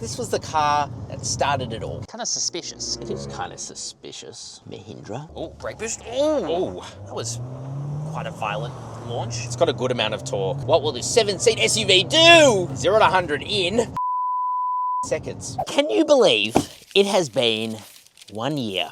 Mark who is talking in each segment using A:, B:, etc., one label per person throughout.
A: this was the car that started it all.
B: Kind of suspicious.
A: It is kind of suspicious. Mahindra.
B: Oh, brake boost. Oh, that was quite a violent launch.
A: It's got a good amount of torque. What will this 7-seat SUV do? 0 to 100 in seconds. Can you believe it has been 1 year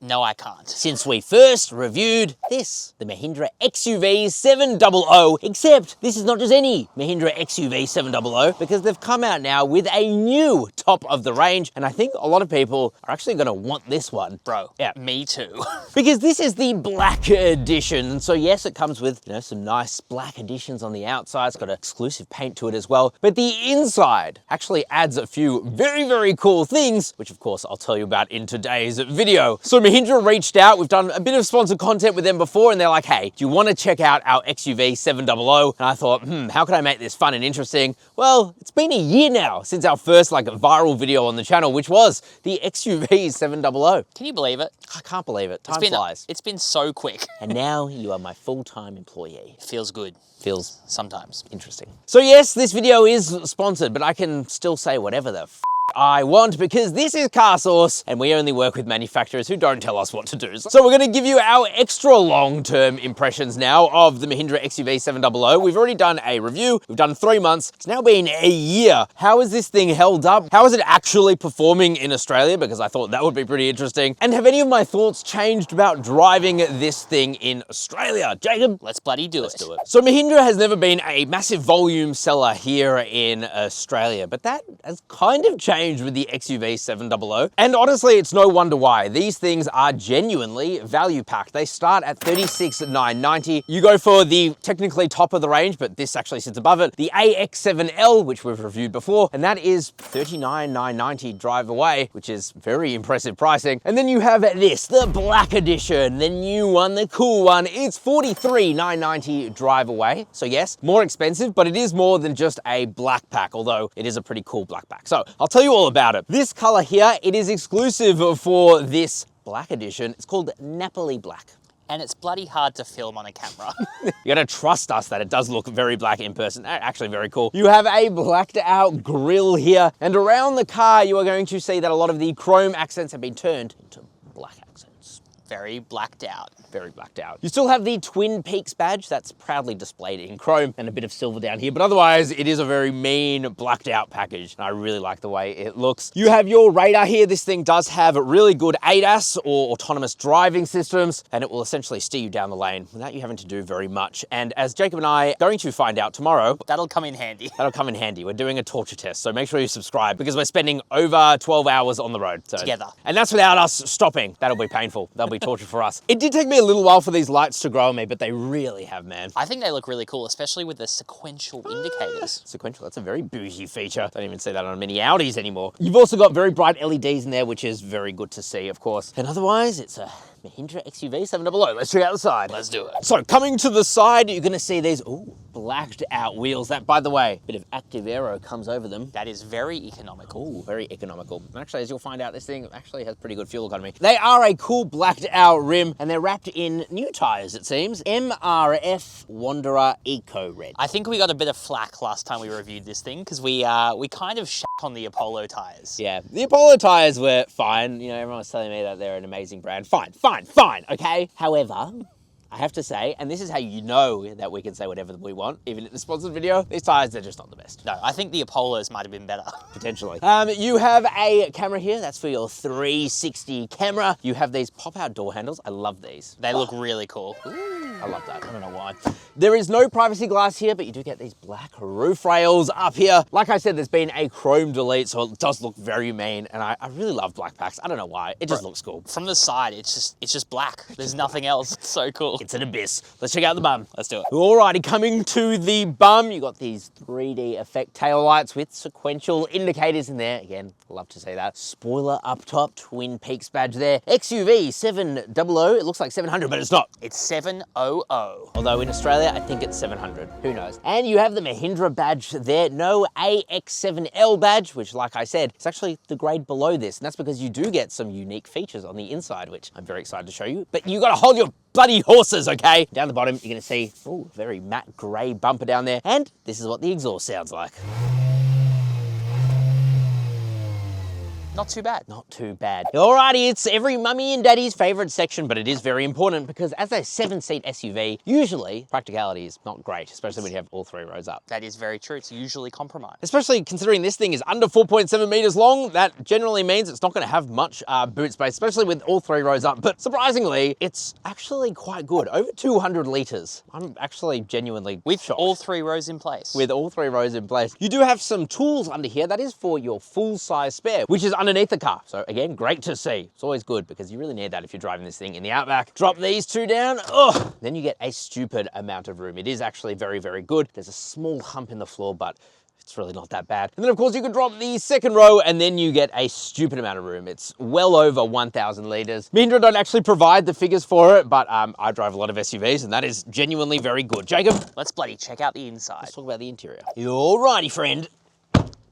B: No, I can't.
A: since we first reviewed this, the Mahindra XUV700, except this is not just any Mahindra XUV700 because they've come out now with a new top of the range, and I think a lot of people are actually going to want this one.
B: Bro,
A: yeah,
B: me too.
A: because this is the Black Edition, and so yes, it comes with, you know, some nice black additions on the outside. It's got an exclusive paint to it as well, but the inside actually adds a few very, very cool things, which of course I'll tell you about in today's video. So Mahindra reached out. We've done a bit of sponsored content with them before, and they're like, hey, do you want to check out our XUV700? And I thought, how can I make this fun and interesting? Well, it's been a year now since our first like viral video on the channel, which was the XUV700.
B: Can you believe it?
A: I can't believe it. Time
B: It's been,
A: flies.
B: It's been so quick.
A: And now you are my full-time employee.
B: Feels good.
A: Feels
B: Sometimes.
A: interesting. So yes, this video is sponsored, but I can still say whatever the I want because this is CarSauce and we only work with manufacturers who don't tell us what to do. So we're going to give you our extra long-term impressions now of the Mahindra XUV700. We've already done a review. We've done 3 months. It's now been a year. How is this thing held up? How is it actually performing in Australia? Because I thought that would be pretty interesting. And have any of my thoughts changed about driving this thing in Australia? Jacob?
B: Let's bloody do it.
A: Let's do it. So Mahindra has never been a massive volume seller here in Australia, but that has kind of changed with the XUV700. And honestly, it's no wonder why. These things are genuinely value packed. They start at $36,990. You go for the technically top of the range, but this actually sits above it, the AX7L, which we've reviewed before, and that is $39,990 drive away, which is very impressive pricing. And then you have this, the Black Edition, the new one, the cool one. It's $43,990 drive away. So yes, more expensive, but it is more than just a black pack, although it is a pretty cool black pack. So I'll tell you all about it. This color here, it is exclusive for this Black Edition. It's called Napoli Black.
B: And it's bloody hard to film on a camera.
A: You gotta trust us that it does look very black in person. Actually very cool. You have a blacked out grille here, and around the car you are going to see that a lot of the chrome accents have been turned into black accents.
B: Very blacked out.
A: Very blacked out. You still have the Twin Peaks badge that's proudly displayed in chrome and a bit of silver down here, but otherwise it is a very mean blacked out package. And I really like the way it looks. You have your radar here. This thing does have really good ADAS or autonomous driving systems, and it will essentially steer you down the lane without you having to do very much. And as Jacob and I are going to find out tomorrow,
B: That'll come in handy.
A: that'll come in handy. We're doing a torture test, so make sure you subscribe because we're spending over 12 hours on the road. So.
B: Together.
A: And that's without us stopping. That'll be painful. That'll be torture for us. It did take me a little while for these lights to grow on me, but they really have, man.
B: I think they look really cool, especially with the sequential indicators.
A: Sequential, that's a very bougie feature. Don't even see that on many Audis anymore. You've also got very bright LEDs in there, which is very good to see, of course. And otherwise, it's a Mahindra XUV700. Let's check out the side.
B: Let's do it.
A: So coming to the side, you're gonna see these, blacked out wheels. That, by the way, bit of active aero comes over them.
B: That is very economical.
A: Ooh, very economical. And actually, as you'll find out, this thing actually has pretty good fuel economy. They are a cool blacked out rim, and they're wrapped in new tires, it seems. MRF Wanderer Eco Red.
B: I think we got a bit of flack last time we reviewed this thing because we kind of shat on the Apollo tires.
A: Yeah, the Apollo tires were fine. You know, everyone was telling me that they're an amazing brand. Fine, okay? However, I have to say, and this is how you know that we can say whatever we want, even in the sponsored video, these tires, they're just not the best.
B: No, I think the Apollos might have been better.
A: Potentially. You have a camera here, that's for your 360 camera. You have these pop-out door handles. I love these.
B: They look really cool.
A: I love that, I don't know why. There is no privacy glass here, but you do get these black roof rails up here. Like I said, there's been a chrome delete, so it does look very mean, and I really love black packs. I don't know why, it just looks cool.
B: From the side, it's just black. There's nothing else. It's so cool.
A: It's an abyss. Let's check out the bum.
B: Let's do it.
A: Alrighty, coming to the bum, you got these 3D effect tail lights with sequential indicators in there. Again, love to see that. Spoiler up top, Twin Peaks badge there. XUV700, it looks like 700, but it's not.
B: It's 700.
A: Although in Australia, I think it's 700. Who knows? And you have the Mahindra badge there. No AX7L badge, which, like I said, is actually the grade below this. And that's because you do get some unique features on the inside, which I'm very excited to show you. But you gotta hold your bloody horses, okay? Down the bottom, you're gonna see, very matte gray bumper down there. And this is what the exhaust sounds like.
B: Not too bad.
A: Not too bad. Alrighty, it's every mummy and daddy's favorite section, but it is very important because as a 7-seat SUV, usually practicality is not great, especially when you have all 3 rows up.
B: That is very true. It's usually compromised.
A: Especially considering this thing is under 4.7 meters long, that generally means it's not going to have much boot space, especially with all 3 rows up. But surprisingly, it's actually quite good. Over 200 liters. I'm actually genuinely shocked.
B: All 3 rows in place.
A: With all 3 rows in place. You do have some tools under here. That is for your full-size spare, which is underneath the car. So again, great to see. It's always good because you really need that if you're driving this thing in the Outback. Drop these 2 down. Oh, then you get a stupid amount of room. It is actually very, very good. There's a small hump in the floor, but it's really not that bad. And then of course you can drop the 2nd row and then you get a stupid amount of room. It's well over 1,000 liters. Mahindra don't actually provide the figures for it, but I drive a lot of SUVs and that is genuinely very good. Jacob?
B: Let's bloody check out the inside.
A: Let's talk about the interior. Alrighty, friend.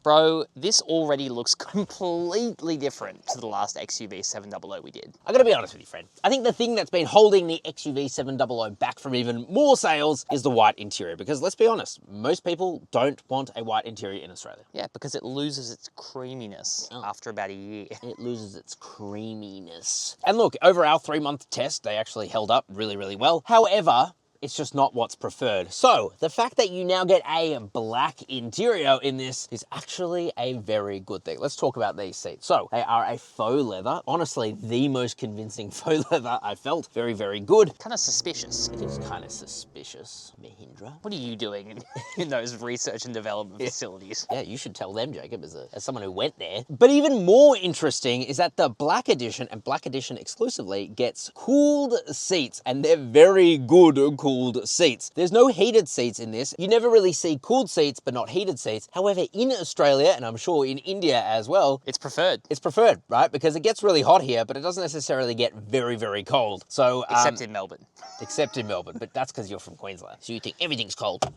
B: Bro, this already looks completely different to the last XUV700 we did.
A: I gotta be honest with you, friend. I think the thing that's been holding the XUV700 back from even more sales is the white interior, because let's be honest, most people don't want a white interior in Australia.
B: Yeah, because it loses its creaminess after about a year.
A: It loses its creaminess. And look, over our 3-month test, they actually held up really, really well. However, it's just not what's preferred. So the fact that you now get a black interior in this is actually a very good thing. Let's talk about these seats. So they are a faux leather. Honestly, the most convincing faux leather I felt. Very, very good.
B: Kind of suspicious.
A: It is kind of suspicious, Mahindra.
B: What are you doing in those research and development facilities?
A: Yeah, you should tell them, Jacob, as someone who went there. But even more interesting is that the Black Edition, and Black Edition exclusively, gets cooled seats, and they're very good cooled seats. There's no heated seats in this. You never really see cooled seats, but not heated seats. However, in Australia, and I'm sure in India as well,
B: it's preferred.
A: It's preferred, right? Because it gets really hot here, but it doesn't necessarily get very, very cold. So,
B: except in Melbourne.
A: Except in Melbourne, but that's because you're from Queensland. So you think everything's cold.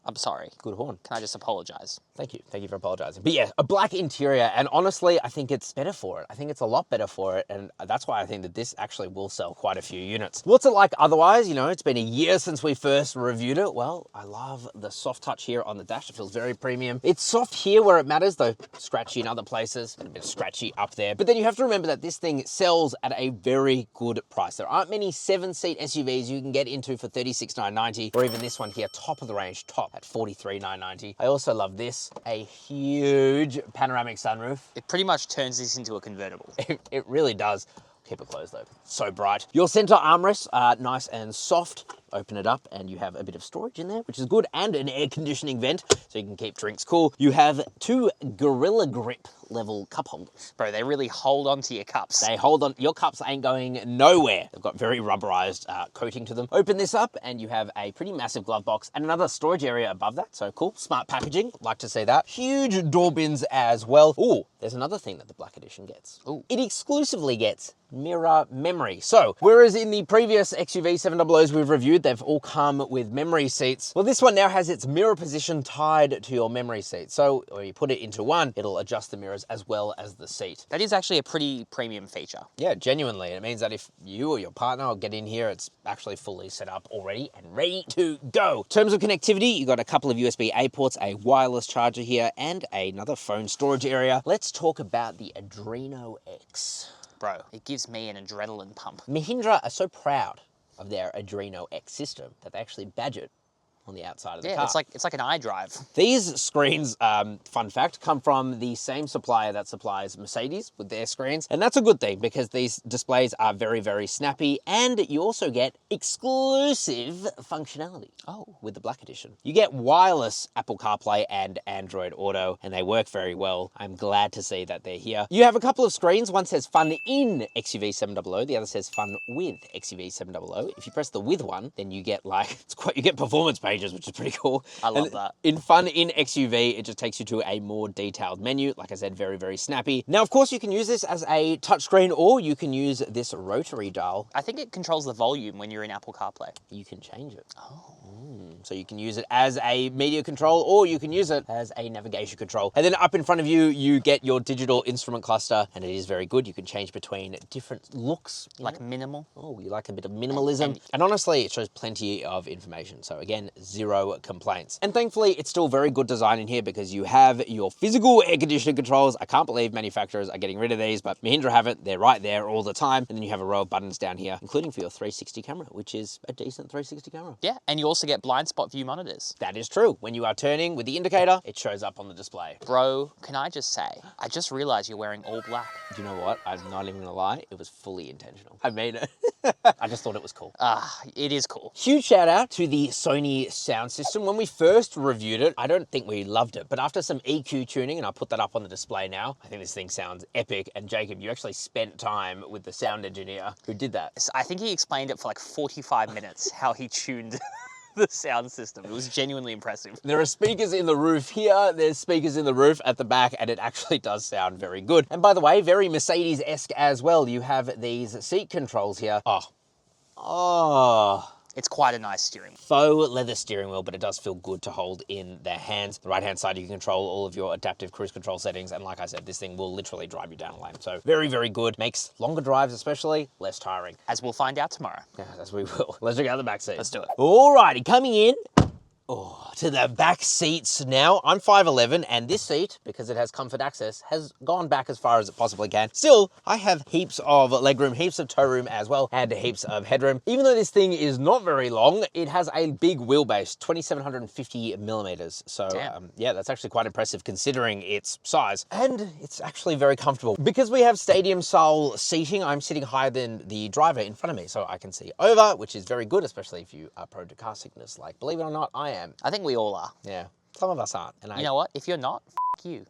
B: I'm sorry.
A: Good horn.
B: Can I just apologize?
A: Thank you. Thank you for apologizing. But yeah, a black interior, and honestly, I think it's better for it. I think it's a lot better for it, and that's why I think that this actually will sell quite a few units. What's it like otherwise? You know, it's been a year since we first reviewed it. Well, I love the soft touch here on the dash. It feels very premium. It's soft here where it matters, though scratchy in other places, and a bit scratchy up there. But then you have to remember that this thing sells at a very good price. There aren't many 7-seat SUVs you can get into for $36,990, or even this one here, top of the range, top at $43,990. I also love this, a huge panoramic sunroof.
B: It pretty much turns this into a convertible.
A: It really does. Keep it closed though, so bright. Your center armrests are nice and soft. Open it up and you have a bit of storage in there, which is good, and an air conditioning vent so you can keep drinks cool. You have 2 Gorilla Grip level cup holders.
B: Bro, they really hold on to your cups.
A: They hold on, your cups ain't going nowhere. They've got very rubberized coating to them. Open this up and you have a pretty massive glove box and another storage area above that, so cool. Smart packaging, like to see that. Huge door bins as well. Ooh, there's another thing that the Black Edition gets. Ooh. It exclusively gets mirror memory. So, whereas in the previous XUV700s we've reviewed, they've all come with memory seats. Well, this one now has its mirror position tied to your memory seat. So, when you put it into one, it'll adjust the mirrors as well as the seat.
B: That is actually a pretty premium feature.
A: Yeah, genuinely. It means that if you or your partner get in here, it's actually fully set up already and ready to go. In terms of connectivity, you've got a couple of USB-A ports, a wireless charger here, and another phone storage area. Let's talk about the Adreno X.
B: Bro, it gives me an adrenaline pump.
A: Mahindra are so proud of their Adreno X system that they actually badge it on the outside of the car.
B: Yeah, it's like an iDrive.
A: These screens, fun fact, come from the same supplier that supplies Mercedes with their screens. And that's a good thing because these displays are very, very snappy, and you also get exclusive functionality. Oh, with the Black Edition. You get wireless Apple CarPlay and Android Auto, and they work very well. I'm glad to see that they're here. You have a couple of screens. One says Fun in XUV700, the other says Fun with XUV700. If you press the with one, then you get you get performance pages, which is pretty cool.
B: I love that.
A: In Fun in XUV, it just takes you to a more detailed menu. Like I said, very, very snappy. Now, of course, you can use this as a touchscreen, or you can use this rotary dial.
B: I think it controls the volume when you're in Apple CarPlay.
A: You can change it.
B: Oh.
A: So you can use it as a media control or you can use it as a navigation control. And then up in front of you, you get your digital instrument cluster and it is very good. You can change between different looks.
B: Like minimal.
A: Oh, you like a bit of minimalism. And honestly, it shows plenty of information. So again, zero complaints. And thankfully, it's still very good design in here because you have your physical air conditioning controls. I can't believe manufacturers are getting rid of these, but Mahindra haven't. They're right there all the time. And then you have a row of buttons down here, including for your 360 camera, which is a decent 360 camera.
B: Yeah, and you also get blind spot view monitors.
A: That is true. When you are turning with the indicator, it shows up on the display.
B: Bro, can I just say, I just realized you're wearing all black.
A: Do you know what? I'm not even gonna lie. It was fully intentional. I made it. I just thought it was cool.
B: It is cool.
A: Huge shout out to the Sony sound system. When we first reviewed it, I don't think we loved it, but after some EQ tuning, and I'll put that up on the display now, I think this thing sounds epic. And Jacob, you actually spent time with the sound engineer who did that.
B: I think he explained it for like 45 minutes, how he tuned the sound system. It was genuinely impressive.
A: There are speakers in the roof here, there's speakers in the roof at the back, and it actually does sound very good. And by the way, very Mercedes-esque as well. You have these seat controls here. Oh.
B: It's quite a nice steering wheel.
A: Faux leather steering wheel, but it does feel good to hold in the hands. The right-hand side, you can control all of your adaptive cruise control settings. And like I said, this thing will literally drive you down a lane. So very, very good. Makes longer drives, especially, less tiring.
B: As we'll find out tomorrow.
A: Yeah, as we will. Let's check out the back seat.
B: Let's do it.
A: Alrighty, coming in. To the back seats now. I'm 5'11", and this seat, because it has comfort access, has gone back as far as it possibly can. Still, I have heaps of legroom, heaps of tow room as well, and heaps of headroom. Even though this thing is not very long, it has a big wheelbase, 2,750 millimeters. So yeah, that's actually quite impressive considering its size. And it's actually very comfortable. Because we have stadium style seating, I'm sitting higher than the driver in front of me, so I can see over, which is very good, especially if you are prone to car sickness. Like, believe it or not, I am.
B: I think we all are.
A: Yeah, some of us aren't. And
B: you know what? If you're not, f you.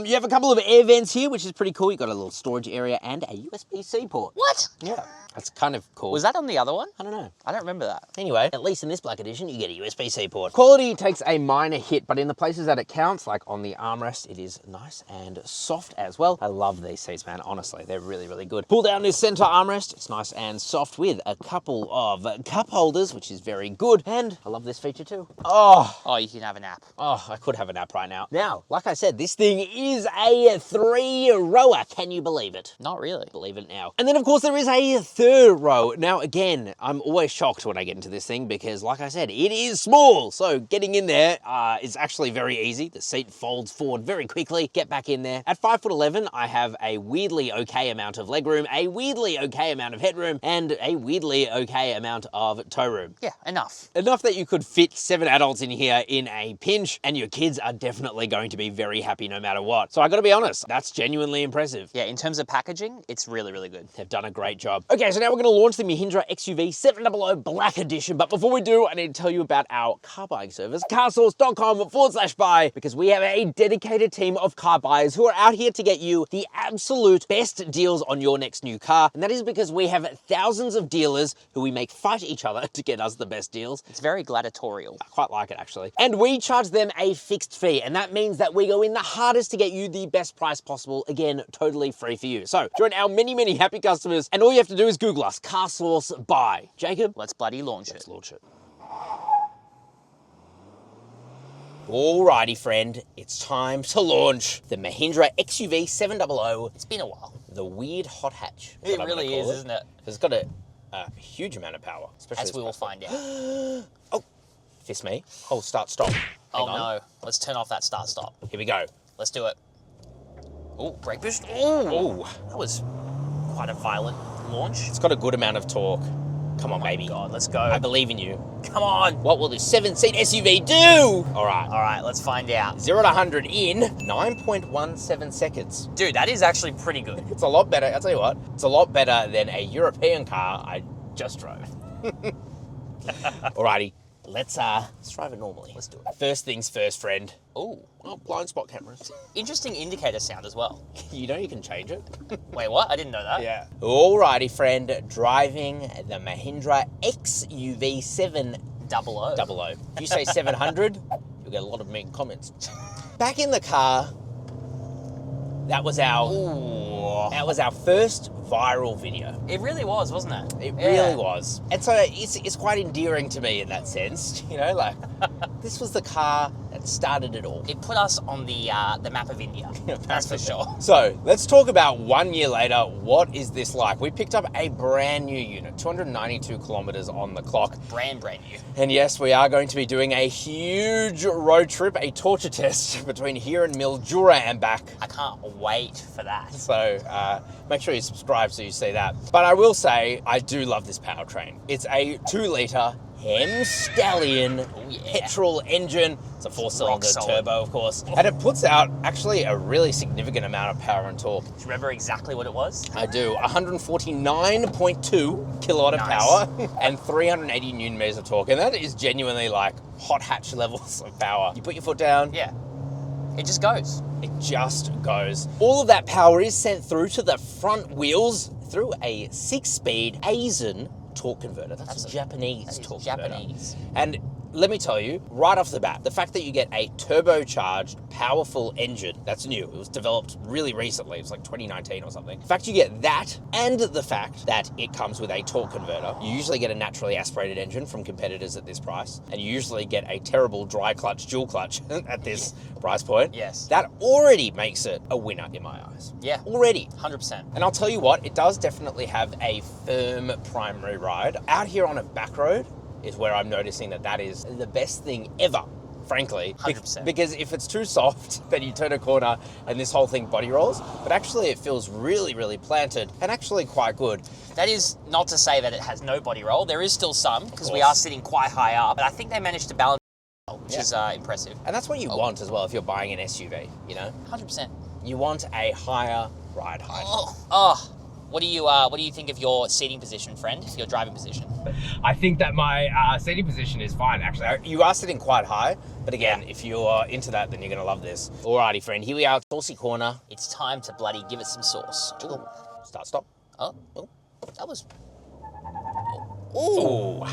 A: You have a couple of air vents here, which is pretty cool. You've got a little storage area and a USB-C port.
B: What?
A: Yeah, that's kind of cool.
B: Was that on the other one?
A: I don't know.
B: I don't remember that.
A: Anyway, at least in this Black Edition, you get a USB-C port. Quality takes a minor hit, but in the places that it counts, like on the armrest, it is nice and soft as well. I love these seats, man. Honestly, they're really, really good. Pull down this center armrest. It's nice and soft with a couple of cup holders, which is very good. And I love this feature too.
B: Oh, you can have a nap.
A: Oh, I could have a nap right now. Now, like I said, this thing is a 3-rower. Can you believe it?
B: Not really.
A: Believe it now. And then, of course, there is a third row. Now, again, I'm always shocked when I get into this thing because, like I said, it is small. So getting in there is actually very easy. The seat folds forward very quickly. Get back in there. At 5'11", I have a weirdly okay amount of legroom, a weirdly okay amount of headroom, and a weirdly okay amount of tow room.
B: Yeah, enough.
A: Enough that you could fit 7 adults in here in a pinch, and your kids are definitely going to be very happy no matter what. So I gotta be honest, that's genuinely impressive.
B: Yeah, in terms of packaging, it's really, really good.
A: They've done a great job. Okay, so now we're gonna launch the Mahindra XUV700 Black Edition, but before we do, I need to tell you about our car buying service, carsauce.com/buy, because we have a dedicated team of car buyers who are out here to get you the absolute best deals on your next new car, and that is because we have thousands of dealers who we make fight each other to get us the best deals.
B: It's very gladiatorial.
A: I quite like it, actually. And we charge them a fixed fee, and that means that we go in the hardest to get you the best price possible. Again, totally free for you. So join our many, many happy customers, and all you have to do is Google us, CarSauce Buy. Jacob?
B: Let's bloody launch it.
A: Let's launch it. Alrighty, friend. It's time to launch the Mahindra XUV700.
B: It's been a while.
A: The weird hot hatch.
B: It really is, isn't it?
A: It's got a huge amount of power.
B: As we will find out.
A: Oh, fist me. Oh, start, stop.
B: Oh no. Let's turn off that start stop.
A: Here we go.
B: Let's do it. Oh, brake boost. Oh,
A: Oh,
B: that was quite a violent launch.
A: it's got a good amount of torque. Come on, baby.
B: God, let's go.
A: I believe in you.
B: Come on.
A: What will this 7-seat SUV do? All right.
B: All right, let's find out.
A: 0 to 100 in 9.17 seconds.
B: Dude, that is actually pretty good.
A: It's a lot better. I'll tell you what, it's a lot better than a European car I just drove. Alrighty, let's drive it normally. Let's do it. First things first, friend.
B: Oh,
A: Blind spot cameras.
B: interesting indicator sound as well.
A: You know you can change it.
B: Wait, what? I didn't know that.
A: Yeah. Alrighty, friend. Driving the Mahindra XUV700. If you say 700, you'll get a lot of mean comments. Back in the car, that was our...
B: Ooh. Oh.
A: That was our first viral video.
B: It really was, wasn't it?
A: It really was. And so it's quite endearing to me in that sense, you know, like this was the car that started it all.
B: It put us on the map of India, that's for sure.
A: So let's talk about 1 year later. What is this like? We picked up a brand new unit, 292 kilometers on the clock.
B: Brand new.
A: And yes, we are going to be doing a huge road trip, a torture test between here and Mildura and back.
B: I can't wait for that.
A: So make sure you subscribe so you see that. But I will say, I do love this powertrain. It's a 2-litre Hem Stallion petrol engine. It's a 4-cylinder turbo, of course. And it puts out actually a really significant amount of power and torque.
B: Do you remember exactly what it was?
A: I do. 149.2 kilowatt of power and 380 newton meters of torque. And that is genuinely like hot hatch levels of power. You put your foot down.
B: Yeah. It just goes.
A: It just goes. All of that power is sent through to the front wheels through a 6-speed Aisin torque converter. That's a Japanese torque converter. And let me tell you, right off the bat, the fact that you get a turbocharged, powerful engine, that's new. It was developed really recently. It was like 2019 or something. The fact you get that, and the fact that it comes with a torque converter. You usually get a naturally aspirated engine from competitors at this price, and you usually get a terrible dry clutch, dual clutch at this price point.
B: Yes.
A: That already makes it a winner in my eyes.
B: Yeah.
A: Already.
B: 100%.
A: And I'll tell you what, it does definitely have a firm primary ride. Out here on a back road is where I'm noticing that is the best thing ever, frankly.
B: 100%.
A: Because if it's too soft, then you turn a corner and this whole thing body rolls. But actually it feels really, really planted and actually quite good.
B: That is not to say that it has no body roll. There is still some, because we are sitting quite high up. But I think they managed to balance it well, which is impressive.
A: And that's what you want as well if you're buying an SUV, you know?
B: 100%.
A: You want a higher ride height.
B: What do you think of your seating position, friend? Your driving position?
A: I think that my seating position is fine, actually. You are sitting quite high, but again, if you're into that, then you're going to love this. Alrighty, friend, here we are, saucy corner.
B: It's time to bloody give it some sauce.
A: Ooh. Start, stop.
B: Oh, that was...
A: Ooh.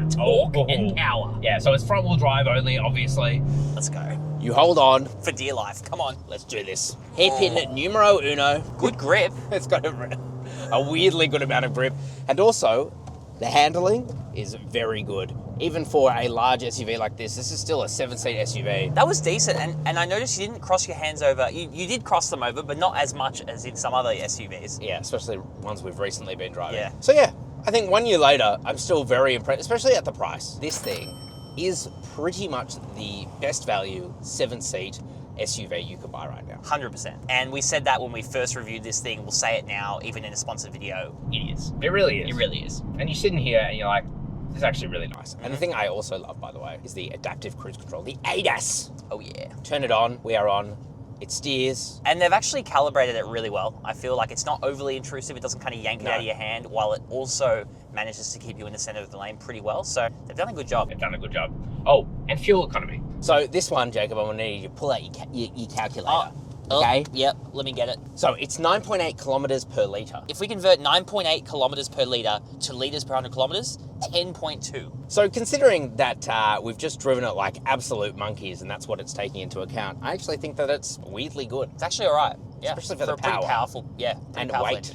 B: Torque and power.
A: Yeah, so it's front-wheel drive only, obviously.
B: Let's go.
A: You hold on.
B: For dear life, come on.
A: Let's do this. Hairpin numero uno.
B: Good grip.
A: It's got a weirdly good amount of grip. And also, the handling is very good. Even for a large SUV like this is still a 7-seat SUV.
B: That was decent, and I noticed you didn't cross your hands over. You did cross them over, but not as much as in some other SUVs.
A: Yeah, especially ones we've recently been driving.
B: Yeah.
A: So yeah, I think 1 year later, I'm still very impressed, especially at the price. This thing is pretty much the best value 7-seat SUV you could buy right now.
B: 100%. And we said that when we first reviewed this thing. We'll say it now, even in a sponsored video. It is.
A: It really is.
B: It really is.
A: And you're sitting here and you're like, this is actually really nice. And the thing I also love, by the way, is the adaptive cruise control, the AEDT.
B: Oh yeah.
A: Turn it on, we are on. It steers.
B: And they've actually calibrated it really well. I feel like it's not overly intrusive. It doesn't kind of yank it out of your hand, while it also manages to keep you in the center of the lane pretty well. So they've done a good job.
A: They've done a good job. Oh, and fuel economy. So this one, Jacob, I'm gonna need you to pull out your calculator. Okay?
B: Yep, let me get it.
A: So it's 9.8 kilometers per litre.
B: If we convert 9.8 kilometers per litre to litres per 100 kilometers, 10.2.
A: So considering that we've just driven it like absolute monkeys and that's what it's taking into account, I actually think that it's weirdly good.
B: It's actually all right. Yeah.
A: Especially for the
B: a pretty
A: power.
B: Powerful, yeah.
A: And
B: powerful
A: weight.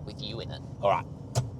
B: with you in it.
A: All right,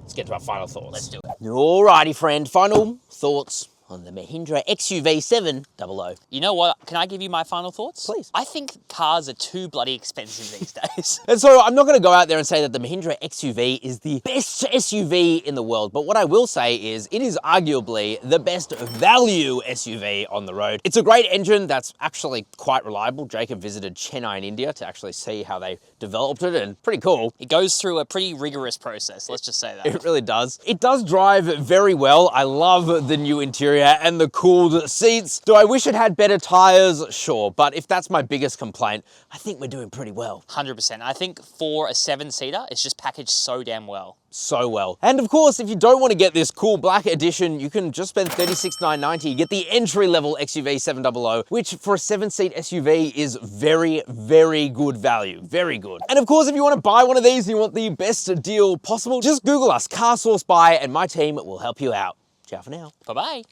A: let's get to our final thoughts.
B: Let's do it.
A: Alrighty, friend. Final thoughts on the Mahindra XUV700.
B: You know what? Can I give you my final thoughts?
A: Please.
B: I think cars are too bloody expensive these days.
A: And so I'm not going to go out there and say that the Mahindra XUV is the best SUV in the world, but what I will say is it is arguably the best value SUV on the road. It's a great engine that's actually quite reliable. Jacob visited Chennai in India to actually see how they developed it, and pretty cool.
B: It goes through a pretty rigorous process, let's just say that.
A: It really does. It does drive very well. I love the new interior and the cooled seats. Do I wish it had better tires? Sure, but if that's my biggest complaint, I think we're doing pretty well.
B: 100%. I think for a 7-seater, it's just packaged so damn well.
A: So well. And of course, if you don't want to get this cool black edition, you can just spend $36,990. You get the entry-level XUV700, which for a 7-seat SUV is very, very good value. Very good. And of course, if you want to buy one of these and you want the best deal possible, just Google us, CarSauce Buy, and my team will help you out. Ciao for now.
B: Bye-bye.